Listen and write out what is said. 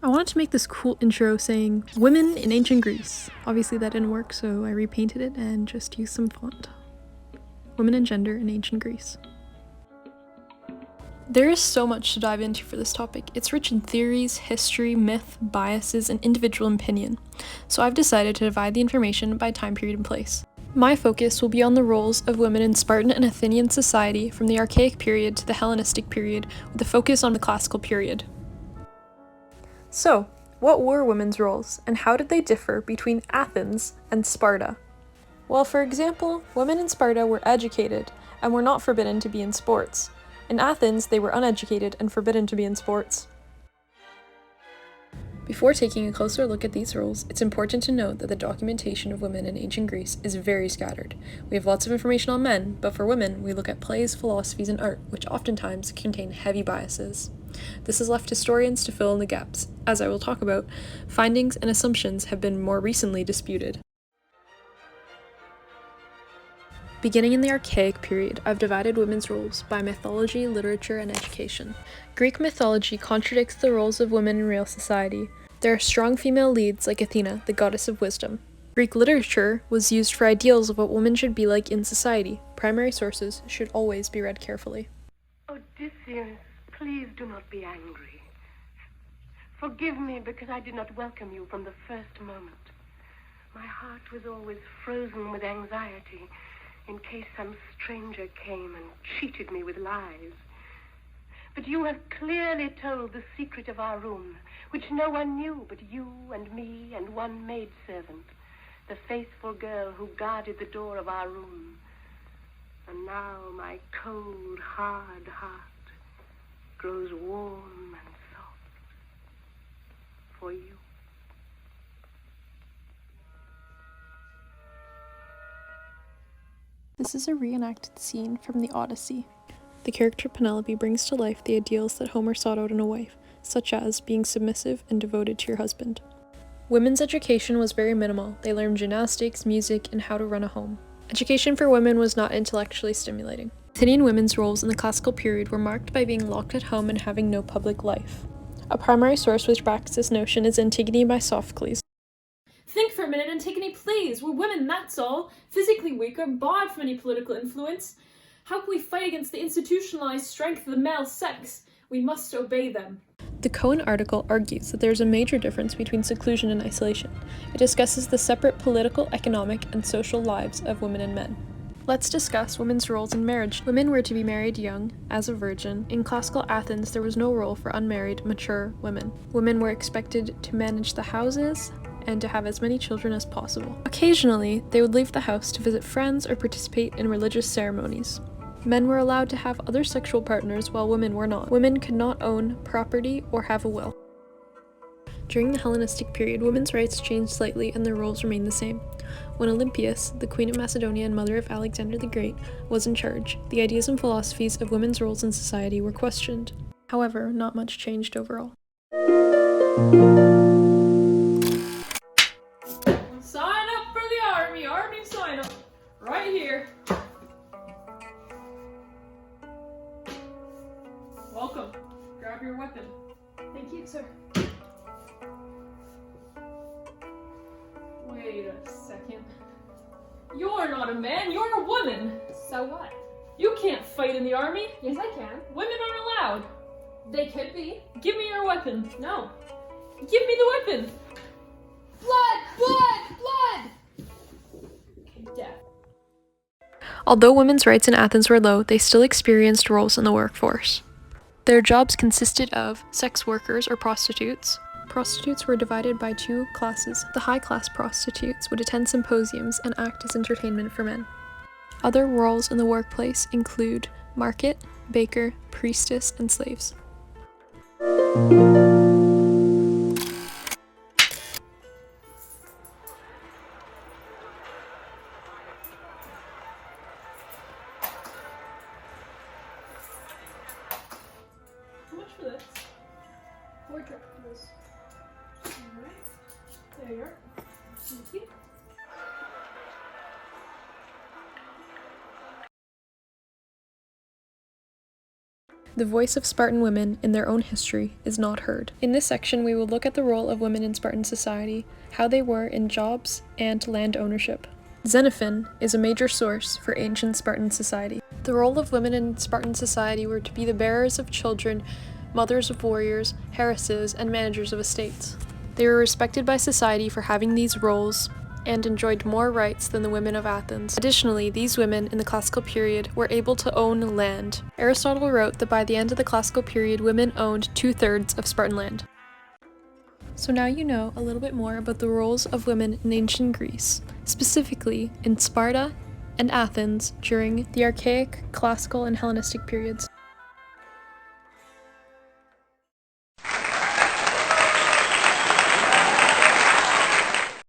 I wanted to make this cool intro saying women in ancient Greece. Obviously that didn't work, so I repainted it and just used some font. Women and gender in ancient Greece. There is so much to dive into for this topic. It's rich in theories, history, myth, biases, and individual opinion. So I've decided to divide the information by time period and place. My focus will be on the roles of women in Spartan and Athenian society from the Archaic period to the Hellenistic period, with a focus on the Classical period. So, what were women's roles, and how did they differ between Athens and Sparta? Well, for example, women in Sparta were educated and were not forbidden to be in sports. In Athens, they were uneducated and forbidden to be in sports. Before taking a closer look at these roles, it's important to note that the documentation of women in ancient Greece is very scattered. We have lots of information on men, but for women, we look at plays, philosophies, and art, which oftentimes contain heavy biases. This has left historians to fill in the gaps. As I will talk about, findings and assumptions have been more recently disputed. Beginning in the Archaic period, I've divided women's roles by mythology, literature, and education. Greek mythology contradicts the roles of women in real society. There are strong female leads like Athena, the goddess of wisdom. Greek literature was used for ideals of what women should be like in society. Primary sources should always be read carefully. Odysseus, please do not be angry. Forgive me because I did not welcome you from the first moment. My heart was always frozen with anxiety in case some stranger came and cheated me with lies. But you have clearly told the secret of our room, which no one knew but you and me and one maidservant, the faithful girl who guarded the door of our room. And now my cold, hard heart grows warm and soft for you. This is a reenacted scene from the Odyssey. The character Penelope brings to life the ideals that Homer sought out in a wife, such as being submissive and devoted to your husband. Women's education was very minimal. They learned gymnastics, music, and how to run a home. Education for women was not intellectually stimulating. Athenian women's roles in the classical period were marked by being locked at home and having no public life. A primary source which backs this notion is Antigone by Sophocles. Think for a minute, Antigone, please. We're women, that's all. Physically weak or barred from any political influence. How can we fight against the institutionalized strength of the male sex? We must obey them. The Cohen article argues that there is a major difference between seclusion and isolation. It discusses the separate political, economic, and social lives of women and men. Let's discuss women's roles in marriage. Women were to be married young, as a virgin. In classical Athens, there was no role for unmarried, mature women. Women were expected to manage the houses and to have as many children as possible. Occasionally, they would leave the house to visit friends or participate in religious ceremonies. Men were allowed to have other sexual partners while women were not. Women could not own property or have a will. During the Hellenistic period, women's rights changed slightly and their roles remained the same. When Olympias, the Queen of Macedonia and mother of Alexander the Great, was in charge, the ideas and philosophies of women's roles in society were questioned. However, not much changed overall. Sign up for the army sign up. Right here. Welcome. Grab your weapon. Thank you, sir. Wait a second. You're not a man, you're a woman. So what? You can't fight in the army. Yes, I can. Women aren't allowed. They could be. Give me your weapon. No. Give me the weapon. Blood! Okay, death. Although women's rights in Athens were low, they still experienced roles in the workforce. Their jobs consisted of sex workers or prostitutes. Prostitutes were divided by two classes. The high-class prostitutes would attend symposiums and act as entertainment for men. Other roles in the workplace include market, baker, priestess, and slaves. How much for this? 4 drachmas. Alright. There you are. Thank you. The voice of Spartan women in their own history is not heard. In this section, we will look at the role of women in Spartan society, how they were in jobs and land ownership. Xenophon is a major source for ancient Spartan society. The role of women in Spartan society were to be the bearers of children, mothers of warriors, heiresses, and managers of estates. They were respected by society for having these roles and enjoyed more rights than the women of Athens. Additionally, these women in the classical period were able to own land. Aristotle wrote that by the end of the classical period, women owned 2/3 of Spartan land. So now you know a little bit more about the roles of women in ancient Greece, specifically in Sparta and Athens during the archaic, classical, and Hellenistic periods.